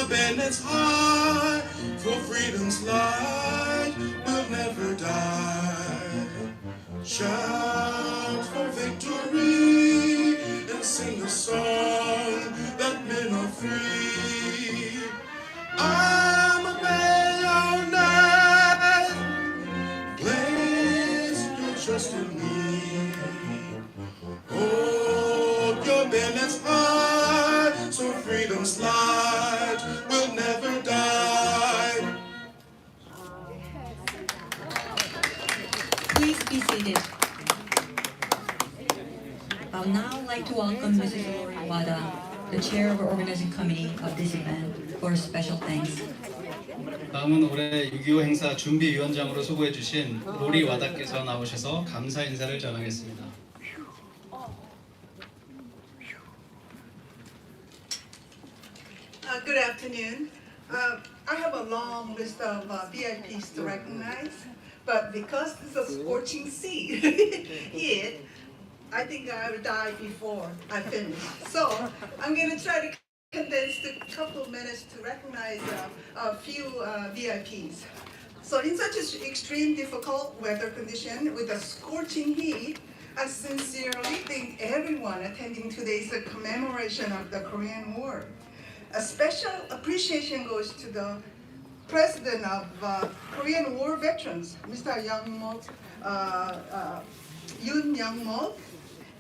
Banners high for freedom's light will never die. Shout for victory and sing a song that men are free. I'm a bayonet, place your trust in me. Hold your banners high so freedom's light will never die. Please be seated. I would now like to welcome Mrs. Lori Wada, the chair of the organizing committee of this event, for a special thanks. 다음은 올해 6.25 행사 준비위원장으로 수고해 주신 로리 와다께서 나오셔서 감사 인사를 전하겠습니다. Good afternoon. I have a long list of VIPs to recognize, but because it's a scorching heat, I think I would die before I finish. So I'm going to try to condense a couple of minutes to recognize a few VIPs. So in such an extreme difficult weather condition with a scorching heat, I sincerely thank everyone attending today's commemoration of the Korean War. A special appreciation goes to the President of Korean War Veterans, Mr. Yoon Young-mok,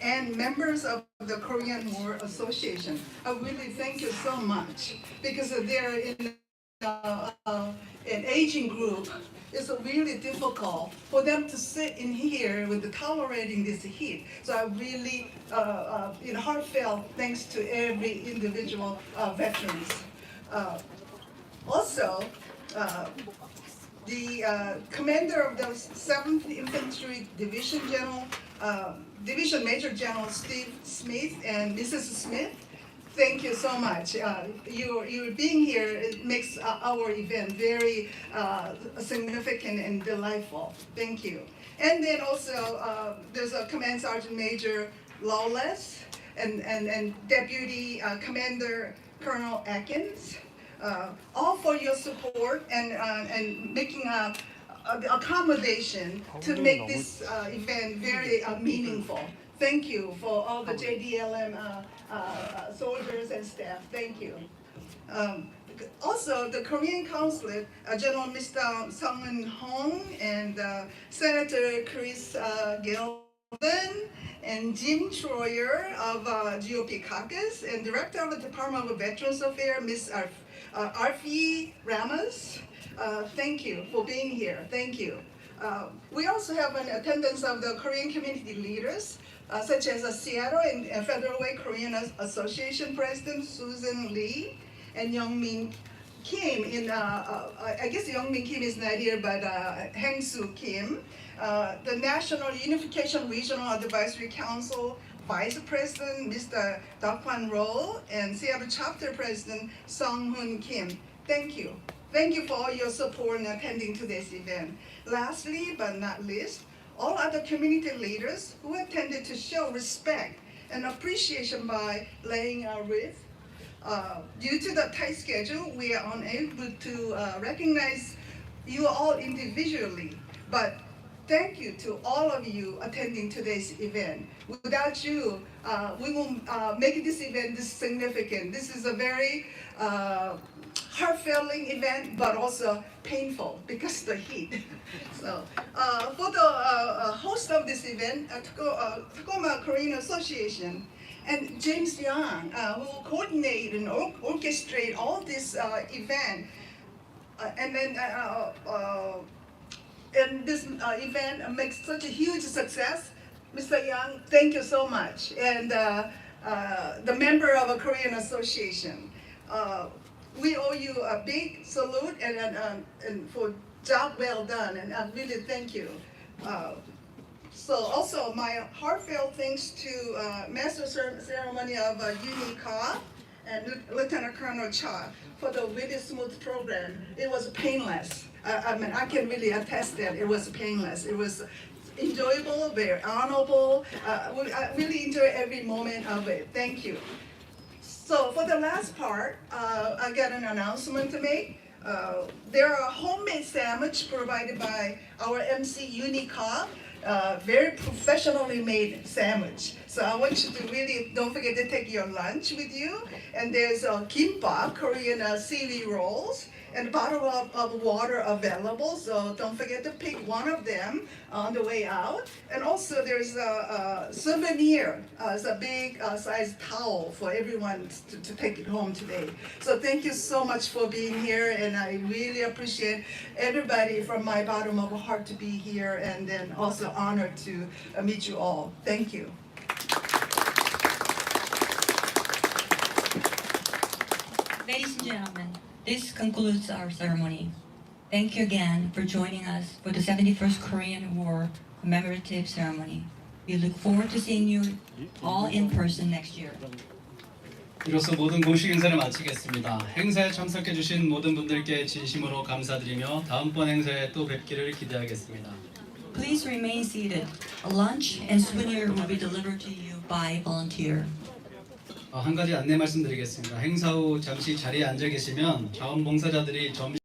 and members of the Korean War Association. I really thank you so much because they're in an aging group. It's really difficult for them to sit in here with tolerating this heat. So I really, heartfelt thanks to every individual veterans. Also, the commander of the 7th Infantry Division Division Major General Steve Smith and Mrs. Smith, thank you so much. You being here, it makes our event very significant and delightful. Thank you. And then also, there's a Command Sergeant Major Lawless and Deputy Commander Colonel Atkins, all for your support and making accommodation to make this event very meaningful. Thank you for all the JDLM soldiers and staff. Thank you. Also, the Korean Consulate, General Mr. Sung-eun Hong and Senator Chris Gilman and Jim Troyer of GOP caucus and Director of the Department of Veterans Affairs, Ms. Arfi Ramos. Thank you for being here. Thank you. We also have an attendance of the Korean community leaders, such as Seattle and Federal Way Korean Association President Susan Lee and Youngmin Kim. I guess Youngmin Kim is not here, but Heng-Soo Kim, the National Unification Regional Advisory Council Vice President Mr. Dak-Hwan Roh, and Seattle Chapter President Sung-Hoon Kim. Thank you. Thank you for all your support in attending today's event. Lastly, but not least, all other community leaders who attended to show respect and appreciation by laying a wreath. Due to the tight schedule, we are unable to recognize you all individually, but thank you to all of you attending today's event. Without you, we won't make this event this significant. This is a very heart-filling event, but also painful because of the heat. So, for the host of this event, Tacoma Korean Association, and James Young, who coordinate and orchestrate all this event, and this event makes such a huge success. Mr. Young, thank you so much, and the member of a Korean Association. We owe you a big salute and for job well done, and I really thank you. So also my heartfelt thanks to Master Ceremony of Uni Ka and Lieutenant Colonel Cha for the really smooth program. It was painless. I mean, I can really attest that it was painless. It was enjoyable, very honorable. I really enjoy every moment of it. Thank you. So for the last part, I got an announcement to make. There are homemade sandwich provided by our MC Unica, very professionally made sandwich. So I want you to really don't forget to take your lunch with you. And there's kimbap, Korean seaweed rolls, and a bottle of water available. So don't forget to pick one of them on the way out. And also there's a souvenir, it's a big size towel for everyone to take it home today. So thank you so much for being here, and I really appreciate everybody from my bottom of my heart to be here, and then also honored to meet you all. Thank you. Ladies and gentlemen, this concludes our ceremony. Thank you again for joining us for the 71st Korean War commemorative ceremony. We look forward to seeing you all in person next year. 이로써 모든 공식 행사를 마치겠습니다. 행사에 참석해주신 모든 분들께 진심으로 감사드리며 다음번 행사에 또 뵙기를 기대하겠습니다. Please remain seated. A lunch and souvenir will be delivered to you by volunteer. 한 가지 안내 말씀드리겠습니다. 행사 후 잠시 자리에 앉아 계시면 자원봉사자들이 점심